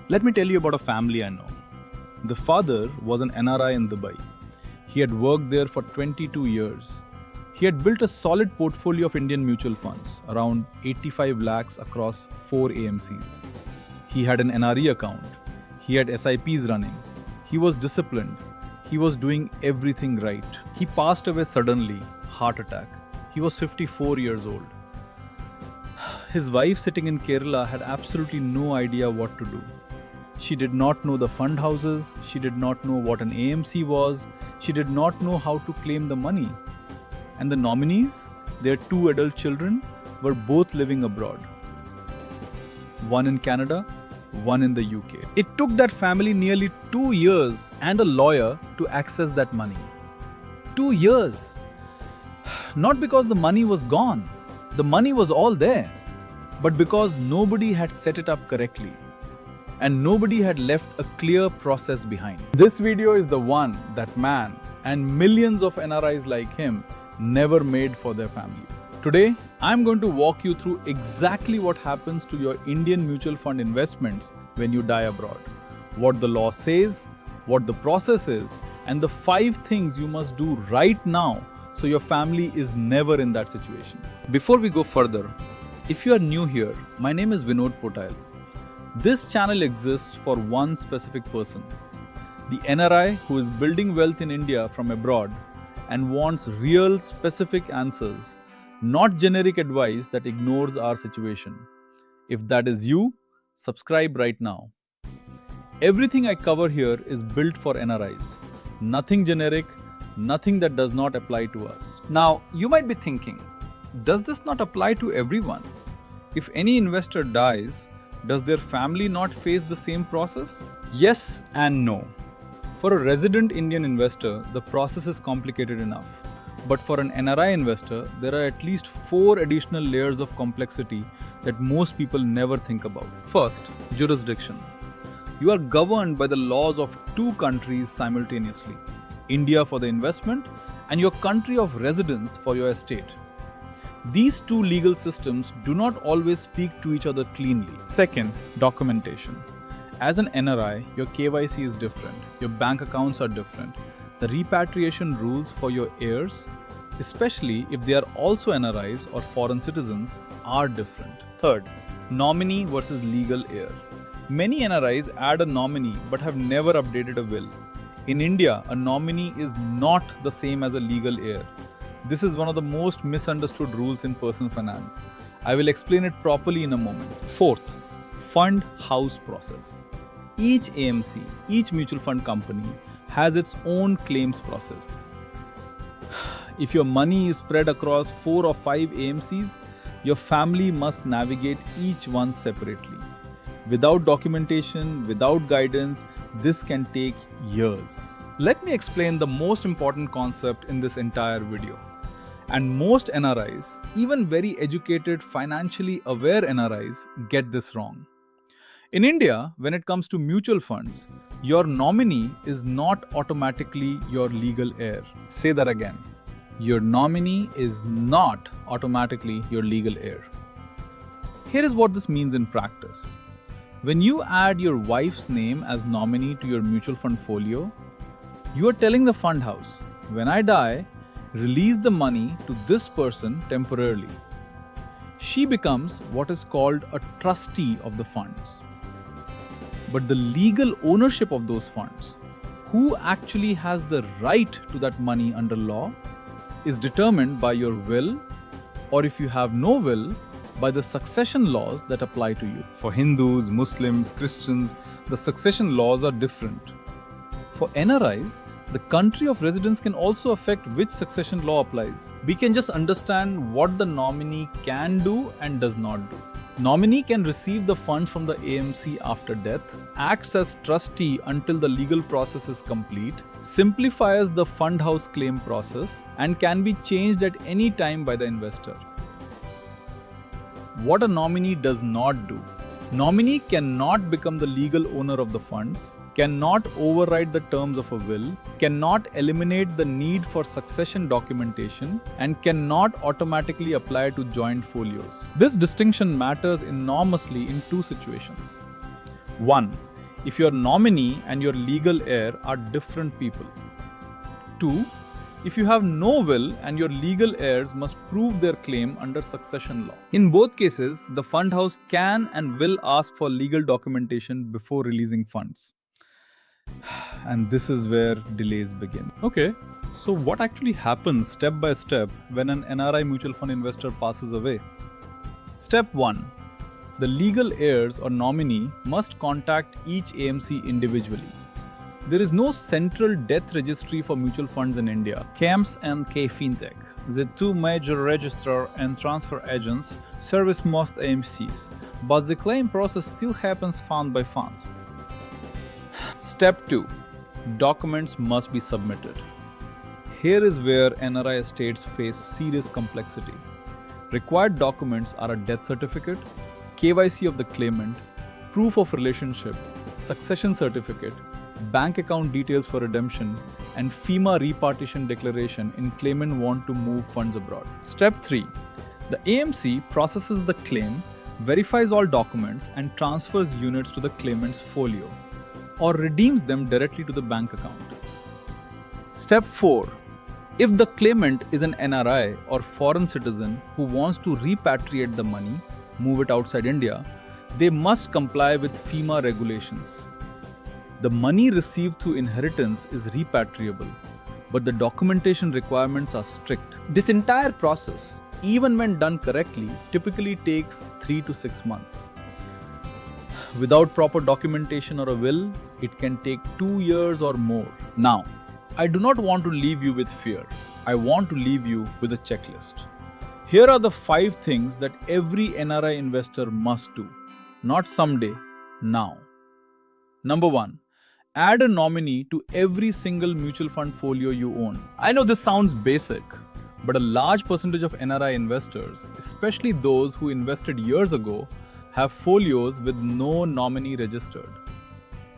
Let me tell you about a family I know. The father was an NRI in Dubai. He had worked there for 22 years. He had built a solid portfolio of Indian mutual funds, around 85 lakhs across 4 AMCs. He had an NRE account. He had SIPs running. He was disciplined. He was doing everything right. He passed away suddenly, heart attack. He was 54 years old. His wife sitting in Kerala had absolutely no idea what to do. She did not know the fund houses, she did not know what an AMC was, she did not know how to claim the money. And the nominees, their 2 adult children, were both living abroad. One in Canada, one in the UK. It took that family nearly 2 years and a lawyer to access that money. 2 years! Not because the money was gone, the money was all there, but because nobody had set it up correctly. And nobody had left a clear process behind. This video is the one that man and millions of NRIs like him never made for their family. Today, I'm going to walk you through exactly what happens to your Indian mutual fund investments when you die abroad, what the law says, what the process is, and the 5 things you must do right now so your family is never in that situation. Before we go further, if you are new here, my name is Vinod Potail. This channel exists for one specific person, the NRI who is building wealth in India from abroad and wants real specific answers, not generic advice that ignores our situation. If that is you, subscribe right now. Everything I cover here is built for NRIs. Nothing generic, nothing that does not apply to us. Now, you might be thinking, does this not apply to everyone? If any investor dies, does their family not face the same process? Yes and no. For a resident Indian investor, the process is complicated enough. But for an NRI investor, there are at least 4 additional layers of complexity that most people never think about. First, jurisdiction. You are governed by the laws of 2 countries simultaneously. India for the investment and your country of residence for your estate. These 2 legal systems do not always speak to each other cleanly. Second, documentation. As an NRI, your KYC is different, your bank accounts are different. The repatriation rules for your heirs, especially if they are also NRIs or foreign citizens, are different. Third, nominee versus legal heir. Many NRIs add a nominee but have never updated a will. In India, a nominee is not the same as a legal heir. This is one of the most misunderstood rules in personal finance. I will explain it properly in a moment. Fourth, fund house process. Each AMC, each mutual fund company has its own claims process. If your money is spread across 4 or 5 AMCs, your family must navigate each one separately. Without documentation, without guidance, this can take years. Let me explain the most important concept in this entire video. And most NRIs, even very educated, financially aware NRIs, get this wrong. In India, when it comes to mutual funds, your nominee is not automatically your legal heir. Say that again. Your nominee is not automatically your legal heir. Here is what this means in practice. When you add your wife's name as nominee to your mutual fund folio, you are telling the fund house, when I die, release the money to this person temporarily. She becomes what is called a trustee of the funds. But the legal ownership of those funds, who actually has the right to that money under law, is determined by your will, or if you have no will, by the succession laws that apply to you. For Hindus, Muslims, Christians, the succession laws are different. For NRIs, the country of residence can also affect which succession law applies. We can just understand what the nominee can do and does not do. Nominee can receive the funds from the AMC after death, acts as trustee until the legal process is complete, simplifies the fund house claim process, and can be changed at any time by the investor. What a nominee does not do. Nominee cannot become the legal owner of the funds, cannot override the terms of a will, cannot eliminate the need for succession documentation, and cannot automatically apply to joint folios. This distinction matters enormously in 2 situations. 1. if your nominee and your legal heir are different people. 2. If you have no will and your legal heirs must prove their claim under succession law. In both cases, the fund house can and will ask for legal documentation before releasing funds. And this is where delays begin. Okay, so what actually happens step by step when an NRI mutual fund investor passes away? Step 1. The legal heirs or nominee must contact each AMC individually. There is no central death registry for mutual funds in India. CAMS and KFintech, the two major registrar and transfer agents, service most AMCs, but the claim process still happens fund by fund. Step 2. Documents must be submitted. Here is where NRI estates face serious complexity. Required documents are a death certificate, KYC of the claimant, proof of relationship, succession certificate, bank account details for redemption, and FEMA repartition declaration in claimant want to move funds abroad. Step 3. The AMC processes the claim, verifies all documents, and transfers units to the claimant's folio, or redeems them directly to the bank account. Step 4. If the claimant is an NRI or foreign citizen who wants to repatriate the money, move it outside India, they must comply with FEMA regulations. The money received through inheritance is repatriable, but the documentation requirements are strict. This entire process, even when done correctly, typically takes 3 to 6 months. Without proper documentation or a will, it can take 2 years or more. Now, I do not want to leave you with fear. I want to leave you with a checklist. Here are the 5 things that every NRI investor must do. Not someday, now. Number 1. Add a nominee to every single mutual fund folio you own. I know this sounds basic, but a large percentage of NRI investors, especially those who invested years ago, have folios with no nominee registered.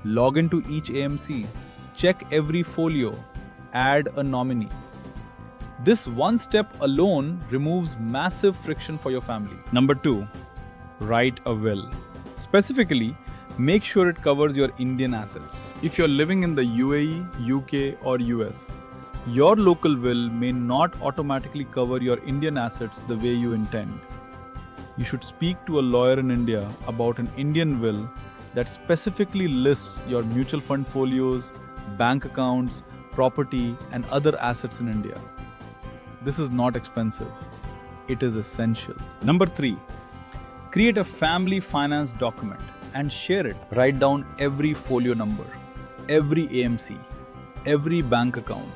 Log into each AMC, check every folio, add a nominee. This one step alone removes massive friction for your family. Number 2. Write a will. Specifically, make sure it covers your Indian assets. If you're living in the UAE, UK, or US, your local will may not automatically cover your Indian assets the way you intend. You should speak to a lawyer in India about an Indian will that specifically lists your mutual fund folios, bank accounts, property, and other assets in India. This is not expensive. It is essential. Number 3. Create a family finance document and share it. Write down every folio number, every AMC, every bank account,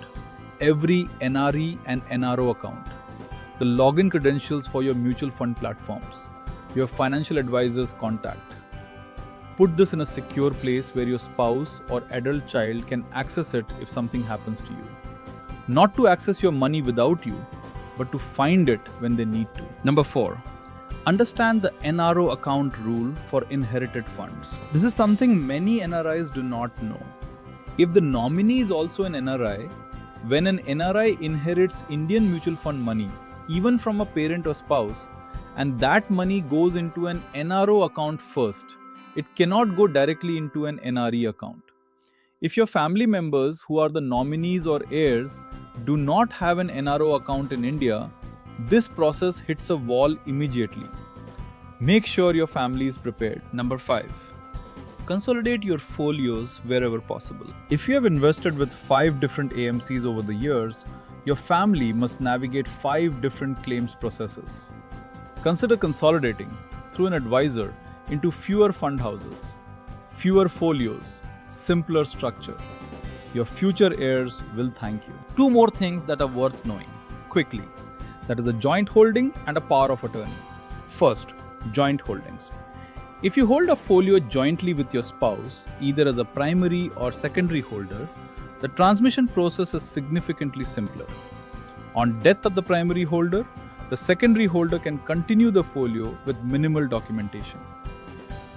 every NRE and NRO account, the login credentials for your mutual fund platforms, your financial advisor's contact. Put this in a secure place where your spouse or adult child can access it if something happens to you. Not to access your money without you, but to find it when they need to. Number 4. Understand the NRO account rule for inherited funds. This is something many NRIs do not know. If the nominee is also an NRI, when an NRI inherits Indian mutual fund money, even from a parent or spouse, and that money goes into an NRO account first, it cannot go directly into an NRE account. If your family members who are the nominees or heirs do not have an NRO account in India, this process hits a wall immediately. Make sure your family is prepared. Number 5. Consolidate your folios wherever possible. If you have invested with 5 different AMCs over the years, your family must navigate 5 different claims processes. Consider consolidating through an advisor into fewer fund houses, fewer folios, simpler structure. Your future heirs will thank you. 2 more things that are worth knowing quickly. That is a joint holding and a power of attorney. First, joint holdings. If you hold a folio jointly with your spouse, either as a primary or secondary holder, the transmission process is significantly simpler. On death of the primary holder, the secondary holder can continue the folio with minimal documentation.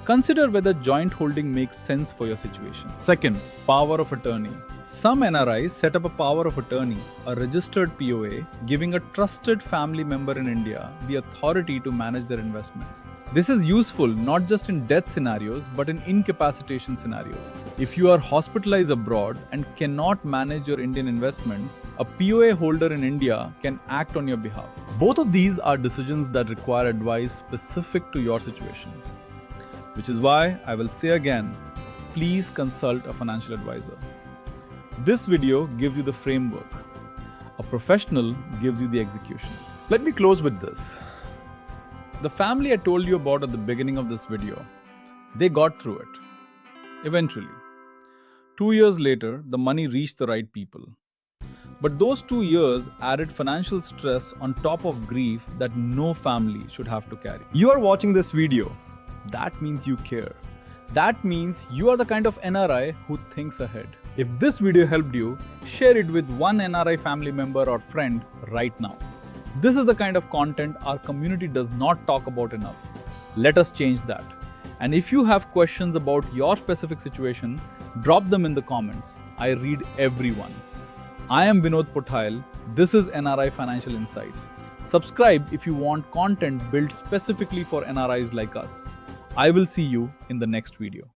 Consider whether joint holding makes sense for your situation. Second, power of attorney. Some NRIs set up a power of attorney, a registered POA, giving a trusted family member in India the authority to manage their investments. This is useful not just in death scenarios but in incapacitation scenarios. If you are hospitalized abroad and cannot manage your Indian investments, a POA holder in India can act on your behalf. Both of these are decisions that require advice specific to your situation. Which is why I will say again, please consult a financial advisor. This video gives you the framework. A professional gives you the execution. Let me close with this. The family I told you about at the beginning of this video, they got through it. Eventually. 2 years later, the money reached the right people. But those 2 years added financial stress on top of grief that no family should have to carry. You are watching this video. That means you care. That means you are the kind of NRI who thinks ahead. If this video helped you, share it with one NRI family member or friend right now. This is the kind of content our community does not talk about enough. Let us change that. And if you have questions about your specific situation, drop them in the comments. I read everyone. I am Vinod Pothail. This is NRI Financial Insights. Subscribe if you want content built specifically for NRIs like us. I will see you in the next video.